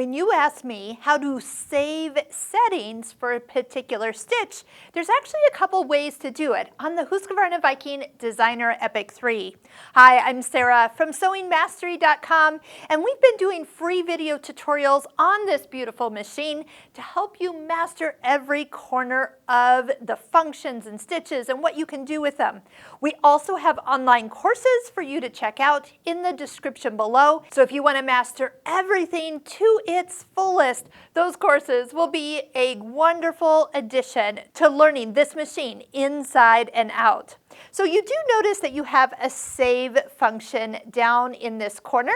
When you ask me how to save settings for a particular stitch, there's actually a couple ways to do it on the Husqvarna Viking Designer Epic 3. Hi, I'm Sarah from sewingmastery.com, and we've been doing free video tutorials on this beautiful machine to help you master every corner of the functions and stitches and what you can do with them. We also have online courses for you to check out in the description below. So if you want to master everything to its fullest, those courses will be a wonderful addition to learning this machine inside and out. So you do notice that you have a save function down in this corner.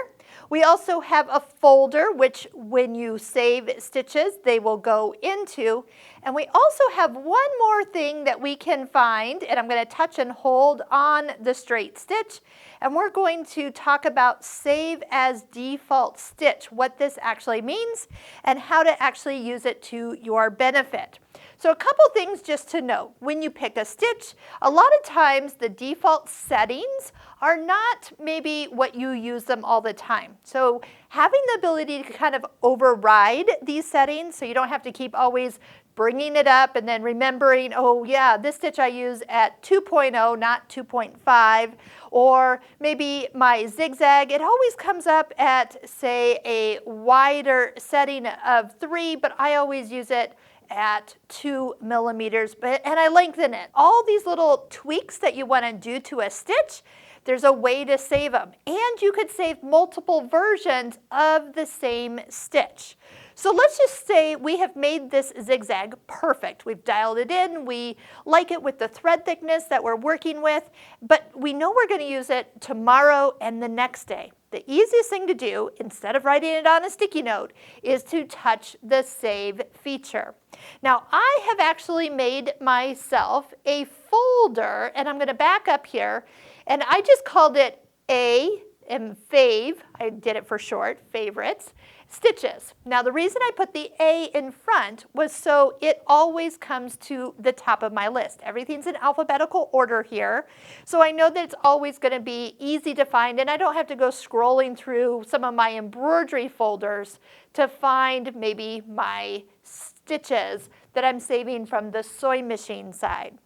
We also have a folder, which when you save stitches, they will go into. And we also have one more thing that we can find, and I'm going to touch and hold on the straight stitch. And we're going to talk about save as default stitch, what this actually means, and how to actually use it to your benefit. So a couple things just to note. When you pick a stitch, a lot of times the default settings are not maybe what you use them all the time. So having the ability to kind of override these settings so you don't have to keep always bringing it up and then remembering, oh yeah, this stitch I use at 2.0, not 2.5, or maybe my zigzag, it always comes up at, say, a wider setting of 3, but I always use it at 2 millimeters, and I lengthen it. All these little tweaks that you want to do to a stitch, there's a way to save them. And you could save multiple versions of the same stitch. So let's just say we have made this zigzag perfect. We've dialed it in. We like it with the thread thickness that we're working with, but we know we're going to use it tomorrow and the next day. The easiest thing to do, instead of writing it on a sticky note, is to touch the save feature. Now, I have actually made myself a folder, and I'm going to back up here, and I just called it A and Fave. I did it for short, favorites. Stitches. Now the reason I put the A in front was so it always comes to the top of my list. Everything's in alphabetical order here, so I know that it's always going to be easy to find, and I don't have to go scrolling through some of my embroidery folders to find maybe my stitches that I'm saving from the sewing machine side.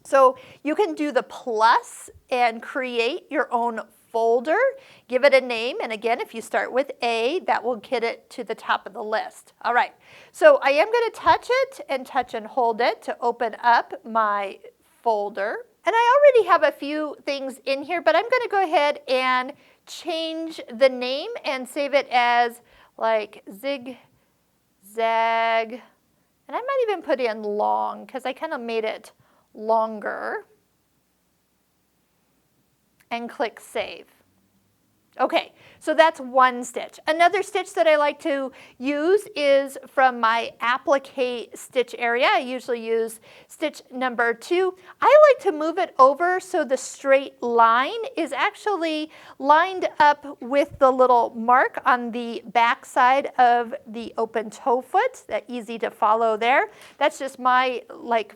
So you can do the plus and create your own folder, give it a name, and again, if you start with A, that will get it to the top of the list. All right, so I am going to touch and hold it to open up my folder. And I already have a few things in here, but I'm going to go ahead and change the name and save it as like zigzag, and I might even put in long because I kind of made it longer. And click Save. Okay, so that's one stitch. Another stitch that I like to use is from my applique stitch area. I usually use stitch number 2. I like to move it over so the straight line is actually lined up with the little mark on the back side of the open toe foot. That's easy to follow there. That's just my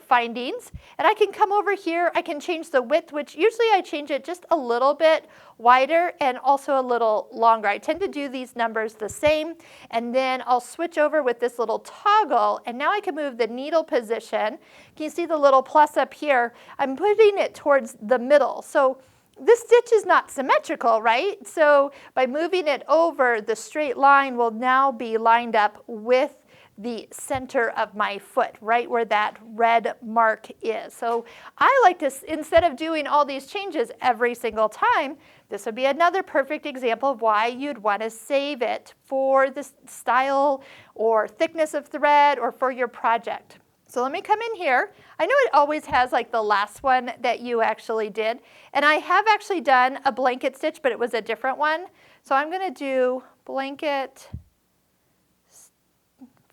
findings. And I can come over here, I can change the width, which usually I change it just a little bit wider and also a little longer. I tend to do these numbers the same, and then I'll switch over with this little toggle, and now I can move the needle position. Can you see the little plus up here? I'm putting it towards the middle. So this stitch is not symmetrical, right? So by moving it over, the straight line will now be lined up with the center of my foot, right where that red mark is. So I like to, instead of doing all these changes every single time, this would be another perfect example of why you'd want to save it for the style or thickness of thread or for your project. So let me come in here. I know it always has like the last one that you actually did, and I have actually done a blanket stitch, but it was a different one. So I'm going to do blanket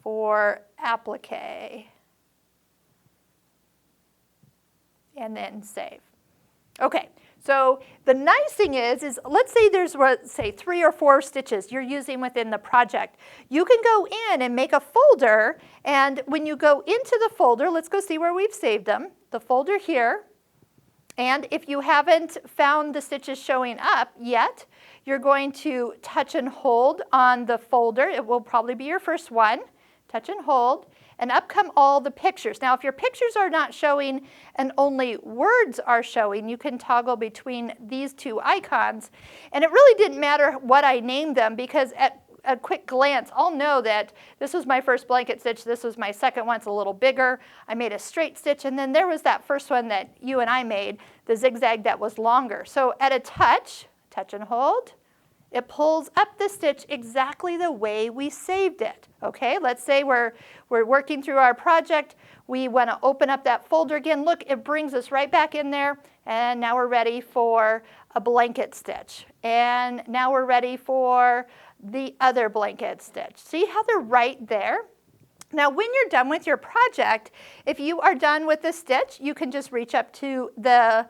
for applique, and then save. Okay, so the nice thing is let's say there's, say, 3 or 4 stitches you're using within the project. You can go in and make a folder, and when you go into the folder, let's go see where we've saved them, the folder here, And if you haven't found the stitches showing up yet, you're going to touch and hold on the folder. It will probably be your first one. Touch and hold, and up come all the pictures. Now, if your pictures are not showing and only words are showing, you can toggle between these two icons. And it really didn't matter what I named them, because at a quick glance, I'll know that this was my first blanket stitch, this was my second one, it's a little bigger. I made a straight stitch, and then there was that first one that you and I made, the zigzag that was longer. So at a touch and hold, it pulls up the stitch exactly the way we saved it. Okay, let's say we're working through our project. We want to open up that folder again. Look, it brings us right back in there. And now we're ready for a blanket stitch. And now we're ready for the other blanket stitch. See how they're right there? Now, when you're done with your project, if you are done with the stitch, you can just reach up to the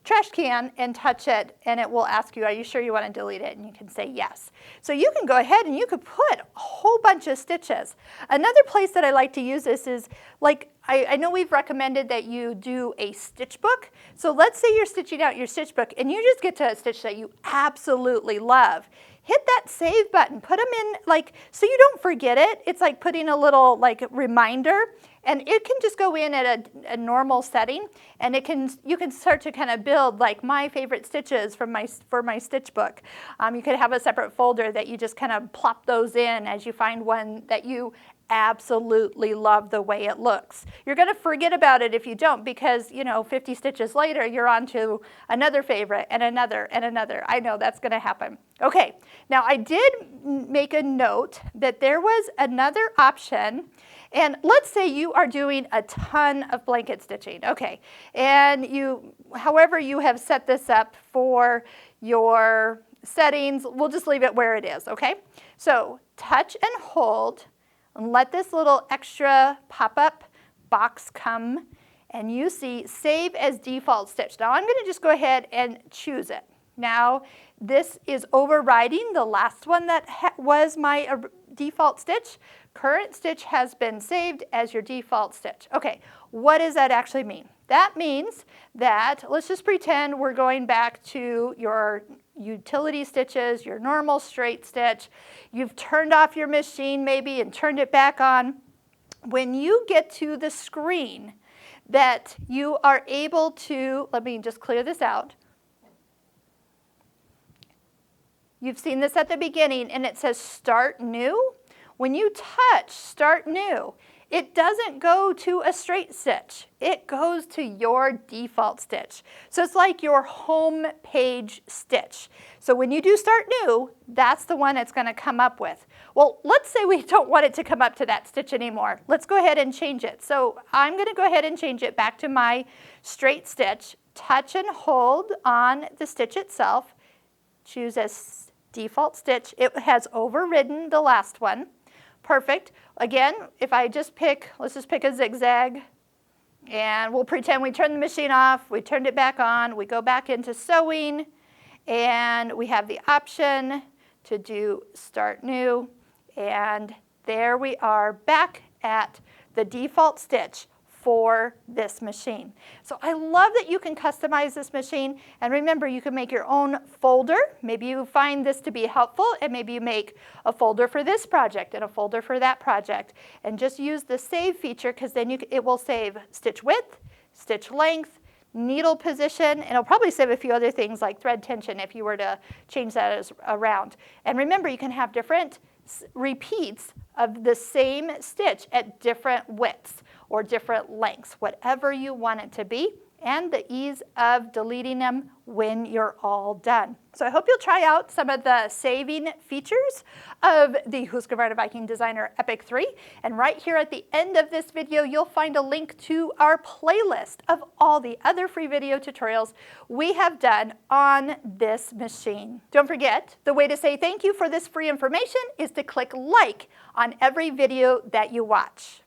trash can and touch it, and it will ask you, are you sure you want to delete it? And you can say yes. So you can go ahead and you could put a whole bunch of stitches. Another place that I like to use this is, like, I know we've recommended that you do a stitch book. So let's say you're stitching out your stitch book and you just get to a stitch that you absolutely love. Hit that save button, put them in, like, so you don't forget it. It's like putting a little, like, reminder, and it can just go in at a normal setting, and you can start to kind of build, like, my favorite stitches for my stitch book. You could have a separate folder that you just kind of plop those in as you find one that you absolutely love the way it looks. You're going to forget about it if you don't, because, you know, 50 stitches later, you're on to another favorite and another and another. I know that's going to happen. Okay, now I did make a note that there was another option, and let's say you are doing a ton of blanket stitching. Okay, and however you have set this up for your settings, we'll just leave it where it is, okay? So touch and hold, and let this little extra pop-up box come, and you see Save as Default Stitch. Now I'm going to just go ahead and choose it. Now this is overriding the last one that was my default stitch. Current stitch has been saved as your default stitch. Okay, what does that actually mean? That means that, let's just pretend we're going back to your utility stitches, your normal straight stitch. You've turned off your machine maybe and turned it back on. When you get to the screen that you are able to, let me just clear this out. You've seen this at the beginning, and it says Start New. When you touch Start New, it doesn't go to a straight stitch. It goes to your default stitch. So it's like your home page stitch. So when you do Start New, that's the one it's going to come up with. Well, let's say we don't want it to come up to that stitch anymore. Let's go ahead and change it. So I'm going to go ahead and change it back to my straight stitch. Touch and hold on the stitch itself. Choose as default stitch. It has overridden the last one. Perfect. Again, if I just pick, let's just pick a zigzag, and we'll pretend we turned the machine off, we turned it back on, we go back into sewing, and we have the option to do Start New, and there we are back at the default stitch for this machine. So I love that you can customize this machine, and remember, you can make your own folder. Maybe you find this to be helpful, and maybe you make a folder for this project and a folder for that project, and just use the save feature, because then it will save stitch width, stitch length, needle position, and it'll probably save a few other things like thread tension if you were to change that around. And remember, you can have different repeats of the same stitch at different widths or different lengths, whatever you want it to be, and the ease of deleting them when you're all done. So I hope you'll try out some of the saving features of the Husqvarna Viking Designer Epic 3. And right here at the end of this video, you'll find a link to our playlist of all the other free video tutorials we have done on this machine. Don't forget, the way to say thank you for this free information is to click like on every video that you watch.